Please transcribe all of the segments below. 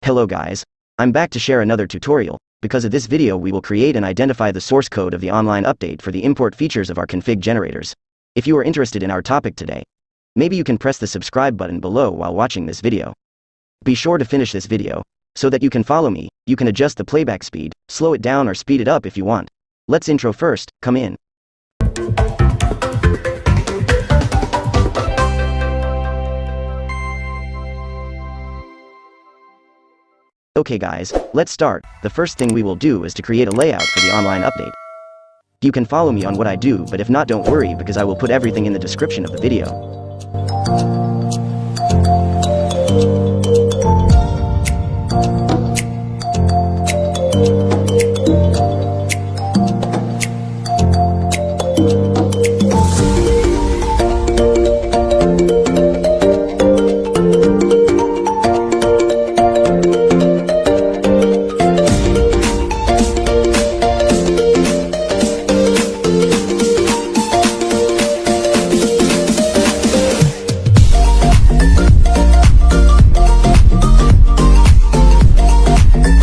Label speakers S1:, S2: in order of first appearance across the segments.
S1: Hello guys, I'm back to share another tutorial. Because of this video we will create and identify the source code of the online update for the import features of our config generators. If you are interested in our topic today, maybe you can press the subscribe button below while watching this video. Be sure to finish this video, so that you can follow me. You can adjust the playback speed, slow it down or speed it up if you want. Let's intro first, come in. Okay guys, let's start. The first thing we will do is to create a layout for the online update. You can follow me on what I do, but if not, don't worry because I will put everything in the description of the video.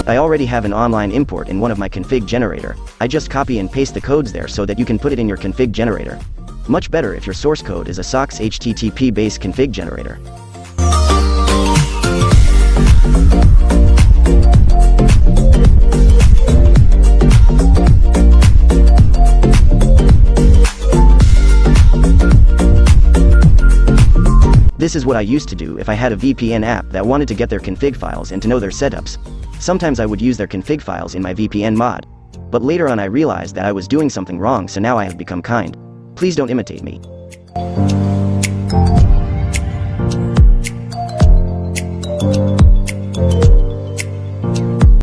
S1: I already have an online import in one of my config generator. I just copy and paste the codes there so that you can put it in your config generator. Much better if your source code is a SOX HTTP based config generator. This is what I used to do if I had a VPN app that wanted to get their config files and to know their setups. Sometimes I would use their config files in my VPN mod. But later on I realized that I was doing something wrong, so now I have become kind. Please don't imitate me.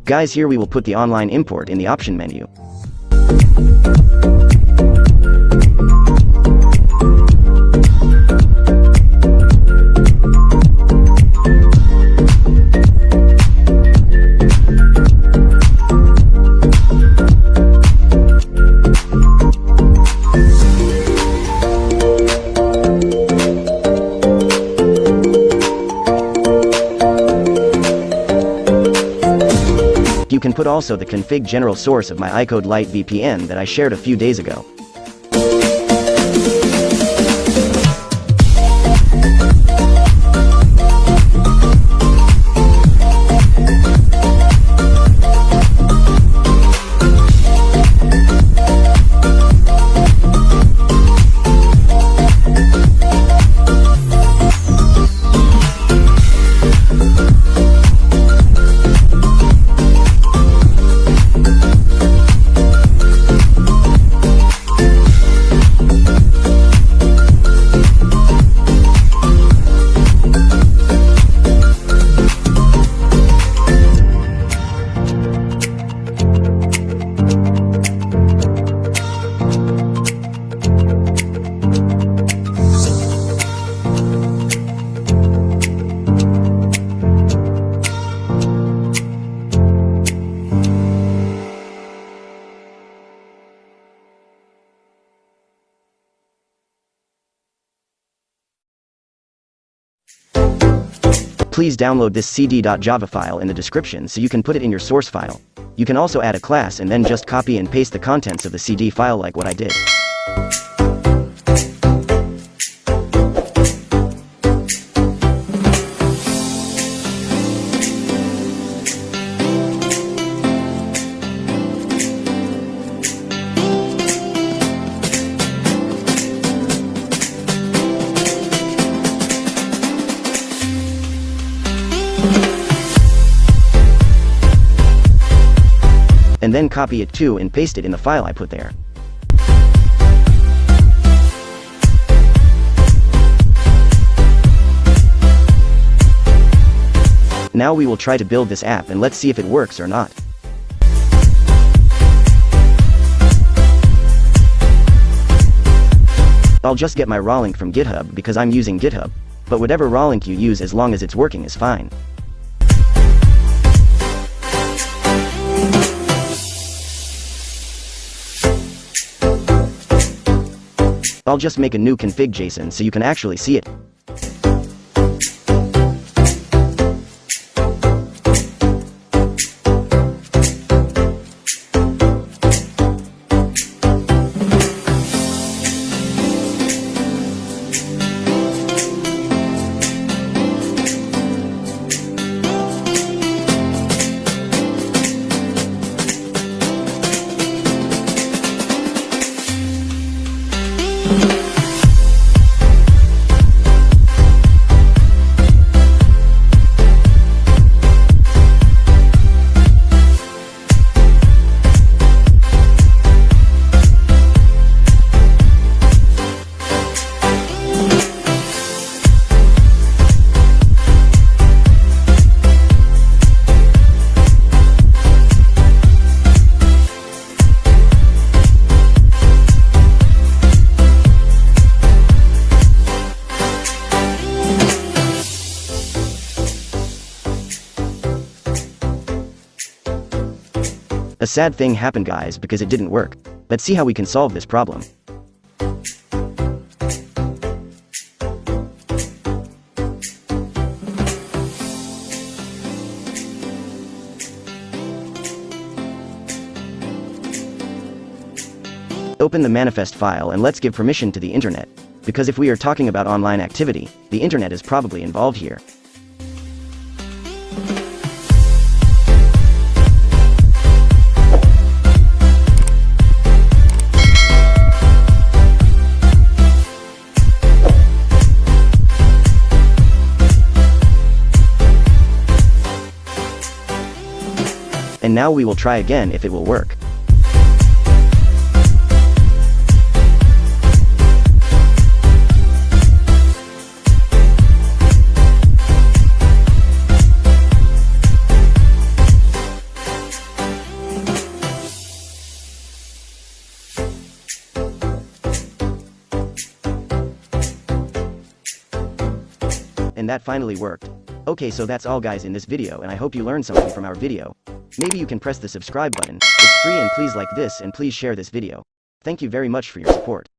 S1: Guys, here we will put the online import in the option menu. You can put also the config general source of my iCode Lite VPN that I shared a few days ago. Please download this cd.java file in the description so you can put it in your source file. You can also add a class and then just copy and paste the contents of the CD file like what I did. And then copy it too and paste it in the file I put there. Now we will try to build this app and let's see if it works or not. I'll just get my raw link from GitHub because I'm using GitHub, but whatever raw link you use as long as it's working is fine. I'll just make a new config JSON so you can actually see it. A sad thing happened guys because it didn't work. Let's see how we can solve this problem. Open the manifest file and let's give permission to the internet. Because if we are talking about online activity, the internet is probably involved here. And now we will try again if it will work. And that finally worked. Okay, so that's all guys in this video, and I hope you learned something from our video. Maybe you can press the subscribe button, it's free, and please like this and please share this video. Thank you very much for your support.